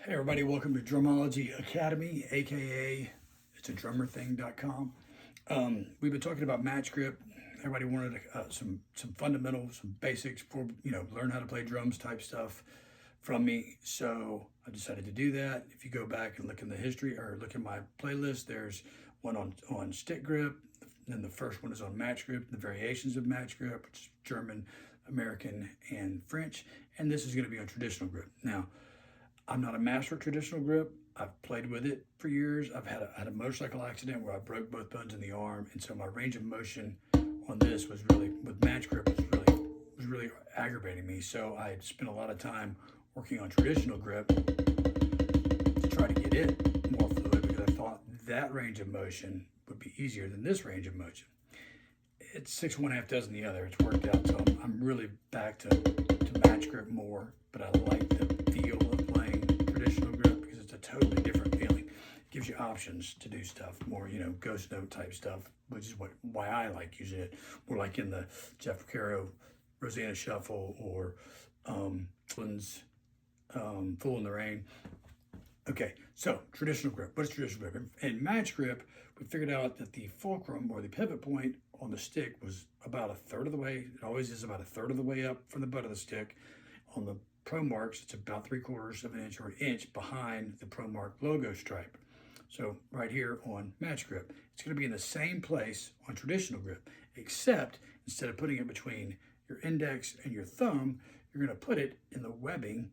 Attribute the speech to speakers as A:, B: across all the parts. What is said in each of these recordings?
A: Hey everybody, welcome to Drumology Academy, aka it's a drummerthing.com. We've been talking about match grip. Everybody wanted some fundamentals, some basics for learn how to play drums type stuff from me. So I decided to do that. If you go back and look in the history or look in my playlist, there's one on stick grip. Then the first one is on match grip, the variations of match grip, which is German, American, and French. And this is going to be on traditional grip. Now, I'm not a master at traditional grip. I've played with it for years. I've had a motorcycle accident where I broke both bones in the arm, and so my range of motion on this was really, with match grip, was really aggravating me. So I spent a lot of time working on traditional grip to try to get it more fluid, because I thought that range of motion would be easier than this range of motion. It's 6 one half dozen the other. It's worked out, so I'm really back to match grip more, but I like the feel of playing traditional grip because it's a totally different feeling. It gives you options to do stuff more, ghost note type stuff, which is why I like using it more, like in the Jeff Caro Rosanna Shuffle or Flynn's Fool in the Rain. Okay, so traditional grip. What is traditional grip? In match grip, we figured out that the fulcrum or the pivot point on the stick was about a third of the way. It always is about a third of the way up from the butt of the stick. On the Pro Marks, it's about 3/4 of an inch or an inch behind the Pro Mark logo stripe. So right here on match grip, it's going to be in the same place on traditional grip, except instead of putting it between your index and your thumb, you're going to put it in the webbing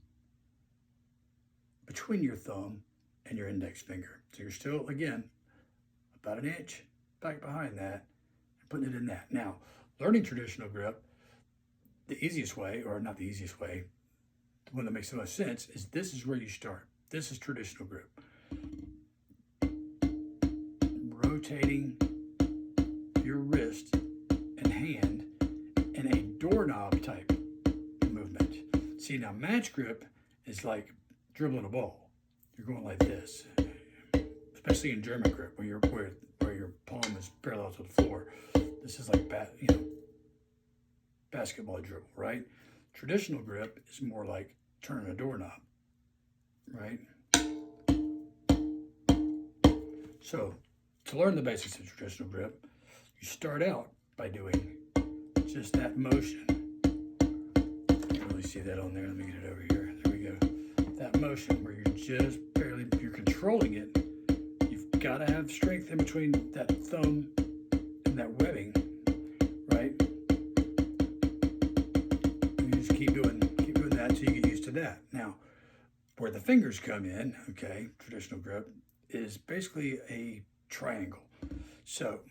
A: between your thumb and your index finger. So you're still, again, about an inch back behind that and putting it in that. Now, learning traditional grip, the easiest way, or not the easiest way, the one that makes the most sense, is this is where you start. This is traditional grip. Rotating your wrist and hand in a doorknob type movement. See, now match grip is like dribbling a ball. You're going like this, especially in German grip, where your palm is parallel to the floor. This is like basketball dribble, right? Traditional grip is more like turning a doorknob, right? So to learn the basics of traditional grip, you start out by doing just that motion. You can really see that on there. Let me get it over here. There we go. That motion where you're controlling it. You've got to have strength in between that thumb and that webbing, right? And you just keep doing that until you get used to that. Now, where the fingers come in, okay, traditional grip is basically a triangle. So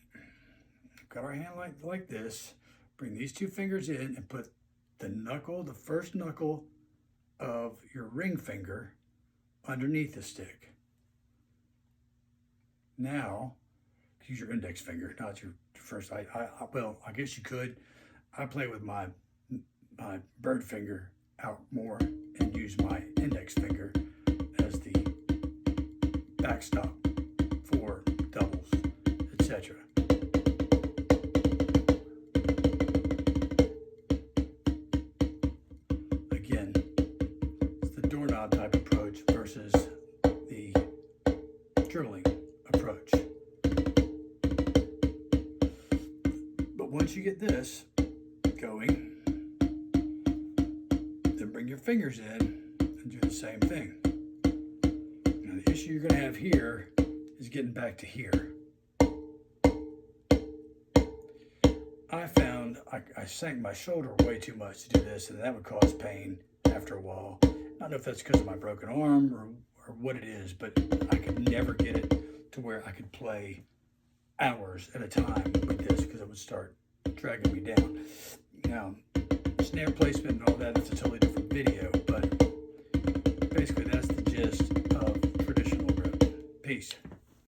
A: we've got our hand like this. Bring these two fingers in and put the first knuckle of your ring finger underneath the stick. Now, use your index finger, not your first. Well, I guess you could. I play with my bird finger out more and use my index finger as the backstop for doubles, etc. Again, it's the doorknob type approach versus the dribbling approach. But once you get this going, then bring your fingers in and do the same thing. Now, the issue you're going to have here is getting back to here. I found I sank my shoulder way too much to do this, and that would cause pain after a while. I don't know if that's because of my broken arm or what it is, but I could never get it to where I could play hours at a time with this because it would start dragging me down. Now, snare placement and all that, it's a totally different video, but basically that's the gist